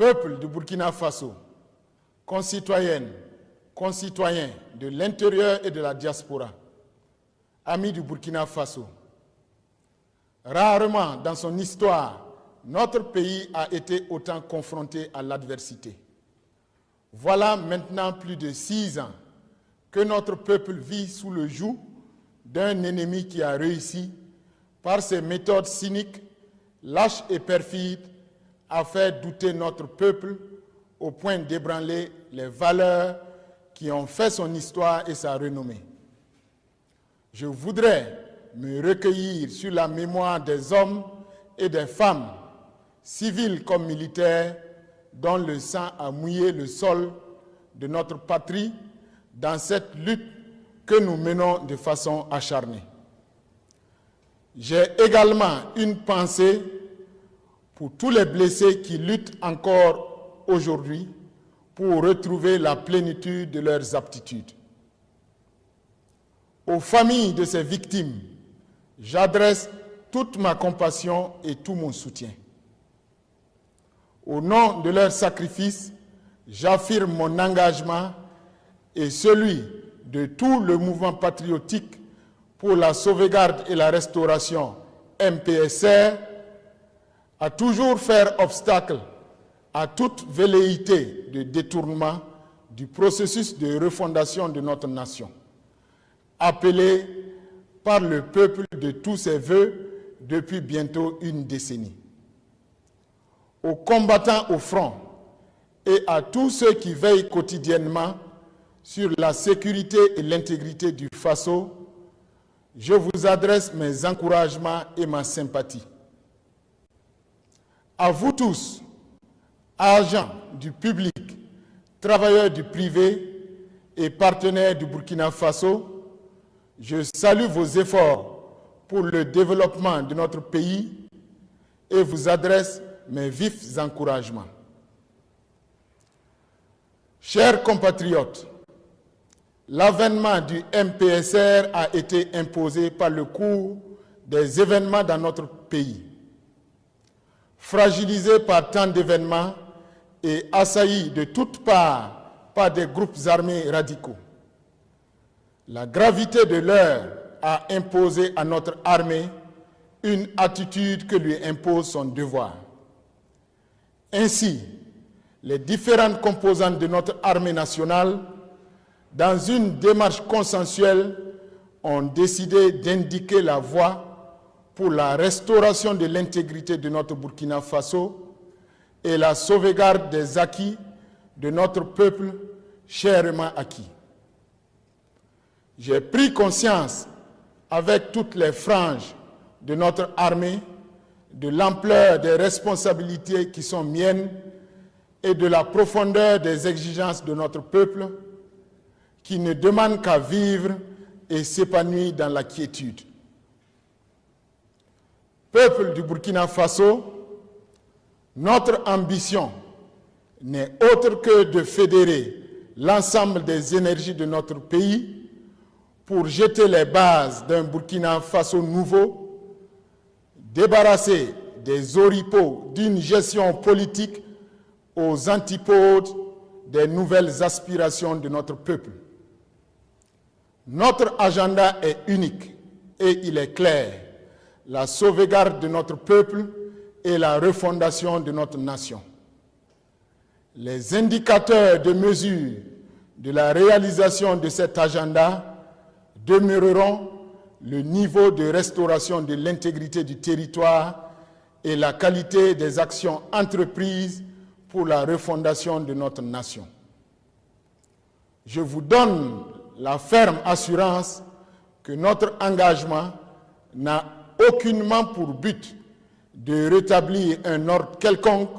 Peuple du Burkina Faso, concitoyennes, concitoyens de l'intérieur et de la diaspora, amis du Burkina Faso, rarement dans son histoire, notre pays a été autant confronté à l'adversité. Voilà maintenant plus de 6 ans que notre peuple vit sous le joug d'un ennemi qui a réussi, par ses méthodes cyniques, lâches et perfides, à faire douter notre peuple au point d'ébranler les valeurs qui ont fait son histoire et sa renommée. Je voudrais me recueillir sur la mémoire des hommes et des femmes, civils comme militaires, dont le sang a mouillé le sol de notre patrie dans cette lutte que nous menons de façon acharnée. J'ai également une pensée pour tous les blessés qui luttent encore aujourd'hui pour retrouver la plénitude de leurs aptitudes. Aux familles de ces victimes, j'adresse toute ma compassion et tout mon soutien. Au nom de leur sacrifice, j'affirme mon engagement et celui de tout le mouvement patriotique pour la sauvegarde et la restauration MPSR à toujours faire obstacle à toute velléité de détournement du processus de refondation de notre nation, appelé par le peuple de tous ses vœux depuis bientôt une décennie. Aux combattants au front et à tous ceux qui veillent quotidiennement sur la sécurité et l'intégrité du Faso, je vous adresse mes encouragements et ma sympathie. À vous tous, agents du public, travailleurs du privé et partenaires du Burkina Faso, je salue vos efforts pour le développement de notre pays et vous adresse mes vifs encouragements. Chers compatriotes, l'avènement du MPSR a été imposé par le cours des événements dans notre pays. Fragilisé par tant d'événements et assailli de toutes parts par des groupes armés radicaux. La gravité de l'heure a imposé à notre armée une attitude que lui impose son devoir. Ainsi, les différentes composantes de notre armée nationale, dans une démarche consensuelle, ont décidé d'indiquer la voie pour la restauration de l'intégrité de notre Burkina Faso et la sauvegarde des acquis de notre peuple chèrement acquis. J'ai pris conscience, avec toutes les franges de notre armée, de l'ampleur des responsabilités qui sont miennes et de la profondeur des exigences de notre peuple, qui ne demande qu'à vivre et s'épanouir dans la quiétude. Peuple du Burkina Faso, notre ambition n'est autre que de fédérer l'ensemble des énergies de notre pays pour jeter les bases d'un Burkina Faso nouveau, débarrassé des oripeaux d'une gestion politique aux antipodes des nouvelles aspirations de notre peuple. Notre agenda est unique et il est clair: la sauvegarde de notre peuple et la refondation de notre nation. Les indicateurs de mesure de la réalisation de cet agenda demeureront le niveau de restauration de l'intégrité du territoire et la qualité des actions entreprises pour la refondation de notre nation. Je vous donne la ferme assurance que notre engagement n'a aucunement pour but de rétablir un ordre quelconque,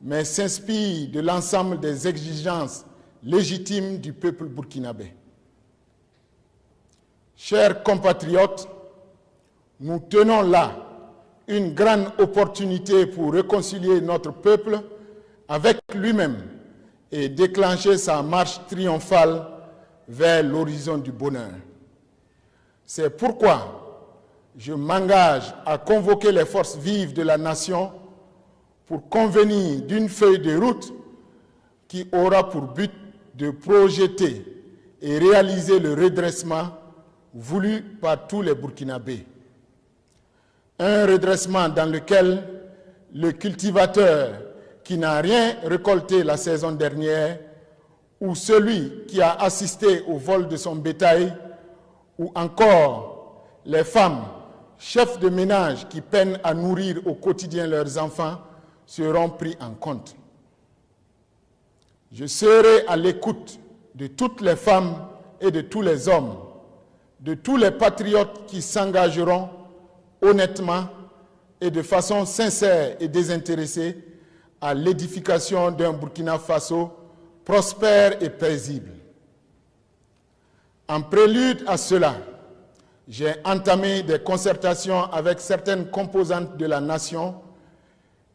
mais s'inspire de l'ensemble des exigences légitimes du peuple burkinabé. Chers compatriotes, nous tenons là une grande opportunité pour réconcilier notre peuple avec lui-même et déclencher sa marche triomphale vers l'horizon du bonheur. C'est pourquoi je m'engage à convoquer les forces vives de la nation pour convenir d'une feuille de route qui aura pour but de projeter et réaliser le redressement voulu par tous les Burkinabés. Un redressement dans lequel le cultivateur qui n'a rien récolté la saison dernière, ou celui qui a assisté au vol de son bétail, ou encore les femmes, chefs de ménage qui peinent à nourrir au quotidien leurs enfants, seront pris en compte. Je serai à l'écoute de toutes les femmes et de tous les hommes, de tous les patriotes qui s'engageront honnêtement et de façon sincère et désintéressée à l'édification d'un Burkina Faso prospère et paisible. En prélude à cela, j'ai entamé des concertations avec certaines composantes de la nation,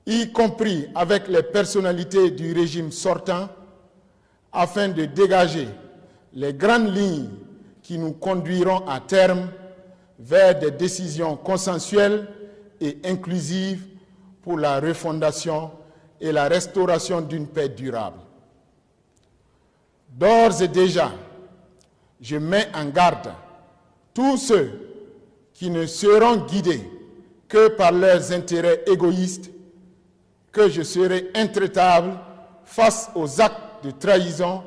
y compris avec les personnalités du régime sortant, afin de dégager les grandes lignes qui nous conduiront à terme vers des décisions consensuelles et inclusives pour la refondation et la restauration d'une paix durable. D'ores et déjà, je mets en garde tous ceux qui ne seront guidés que par leurs intérêts égoïstes, que je serai intraitable face aux actes de trahison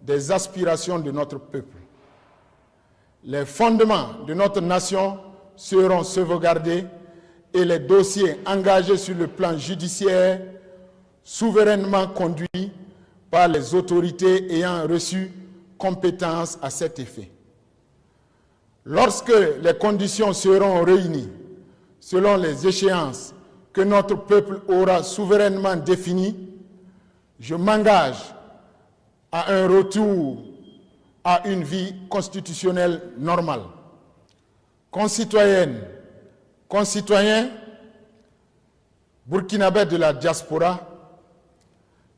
des aspirations de notre peuple. Les fondements de notre nation seront sauvegardés et les dossiers engagés sur le plan judiciaire souverainement conduits par les autorités ayant reçu compétence à cet effet. Lorsque les conditions seront réunies selon les échéances que notre peuple aura souverainement définies, je m'engage à un retour à une vie constitutionnelle normale. Concitoyennes, concitoyens, burkinabés de la diaspora,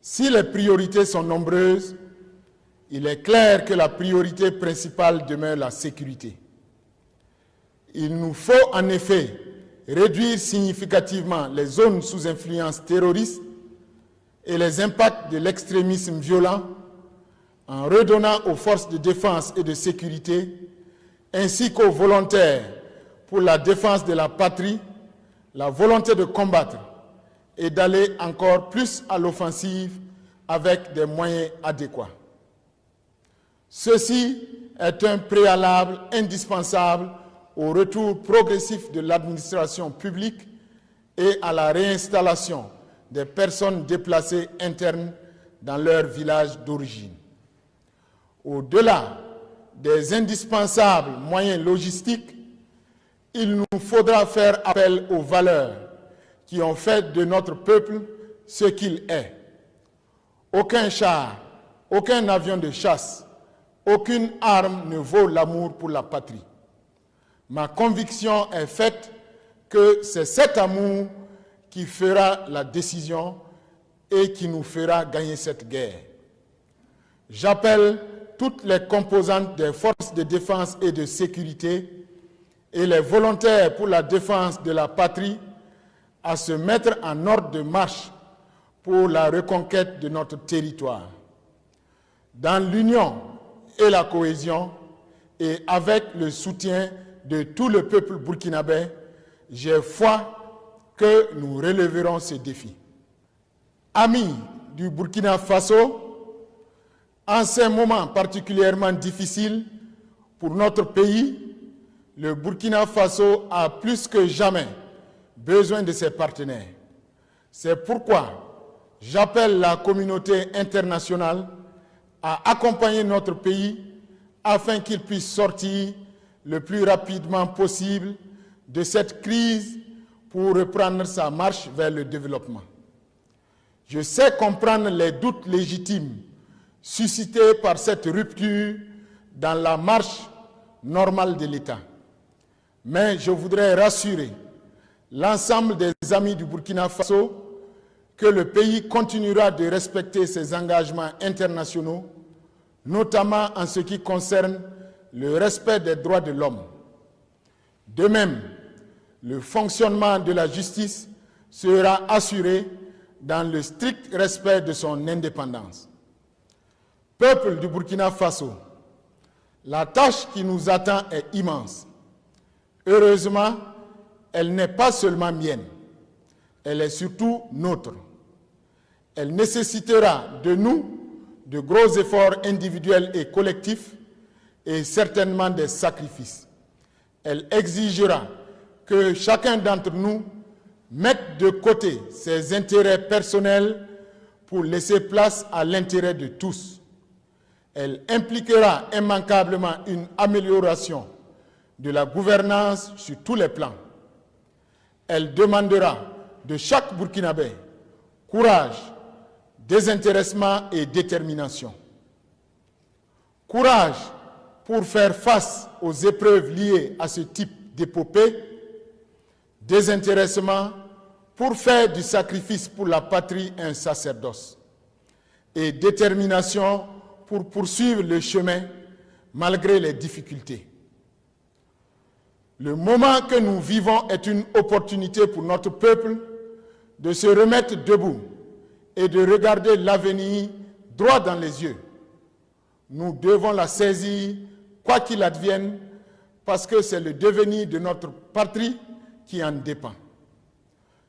si les priorités sont nombreuses, il est clair que la priorité principale demeure la sécurité. Il nous faut en effet réduire significativement les zones sous influence terroriste et les impacts de l'extrémisme violent en redonnant aux forces de défense et de sécurité ainsi qu'aux volontaires pour la défense de la patrie la volonté de combattre et d'aller encore plus à l'offensive avec des moyens adéquats. Ceci est un préalable indispensable au retour progressif de l'administration publique et à la réinstallation des personnes déplacées internes dans leur village d'origine. Au-delà des indispensables moyens logistiques, il nous faudra faire appel aux valeurs qui ont fait de notre peuple ce qu'il est. Aucun char, aucun avion de chasse, aucune arme ne vaut l'amour pour la patrie. Ma conviction est faite que c'est cet amour qui fera la décision et qui nous fera gagner cette guerre. J'appelle toutes les composantes des forces de défense et de sécurité et les volontaires pour la défense de la patrie à se mettre en ordre de marche pour la reconquête de notre territoire. Dans l'union et la cohésion et avec le soutien de tout le peuple burkinabé, j'ai foi que nous relèverons ces défis. Amis du Burkina Faso, en ces moments particulièrement difficiles pour notre pays, le Burkina Faso a plus que jamais besoin de ses partenaires. C'est pourquoi j'appelle la communauté internationale à accompagner notre pays afin qu'il puisse sortir le plus rapidement possible de cette crise pour reprendre sa marche vers le développement. Je sais comprendre les doutes légitimes suscités par cette rupture dans la marche normale de l'État. Mais je voudrais rassurer l'ensemble des amis du Burkina Faso que le pays continuera de respecter ses engagements internationaux, notamment en ce qui concerne le respect des droits de l'homme. De même, le fonctionnement de la justice sera assuré dans le strict respect de son indépendance. Peuple du Burkina Faso, la tâche qui nous attend est immense. Heureusement, elle n'est pas seulement mienne, elle est surtout nôtre. Elle nécessitera de nous de gros efforts individuels et collectifs et certainement des sacrifices. Elle exigera que chacun d'entre nous mette de côté ses intérêts personnels pour laisser place à l'intérêt de tous. Elle impliquera immanquablement une amélioration de la gouvernance sur tous les plans. Elle demandera de chaque Burkinabé courage, désintéressement et détermination. Courage pour faire face aux épreuves liées à ce type d'épopée, désintéressement pour faire du sacrifice pour la patrie un sacerdoce, et détermination pour poursuivre le chemin malgré les difficultés. Le moment que nous vivons est une opportunité pour notre peuple de se remettre debout et de regarder l'avenir droit dans les yeux. Nous devons la saisir, quoi qu'il advienne, parce que c'est le devenir de notre patrie qui en dépend.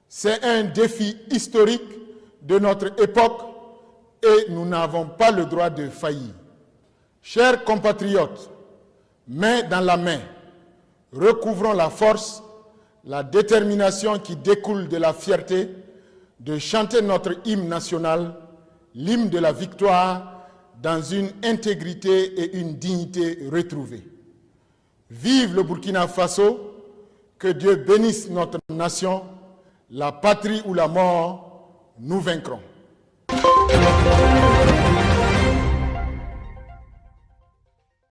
C'est un défi historique de notre époque et nous n'avons pas le droit de faillir. Chers compatriotes, main dans la main, recouvrons la force, la détermination qui découle de la fierté de chanter notre hymne national, l'hymne de la victoire, dans une intégrité et une dignité retrouvées. Vive le Burkina Faso, que Dieu bénisse notre nation, la patrie ou la mort, nous vaincrons.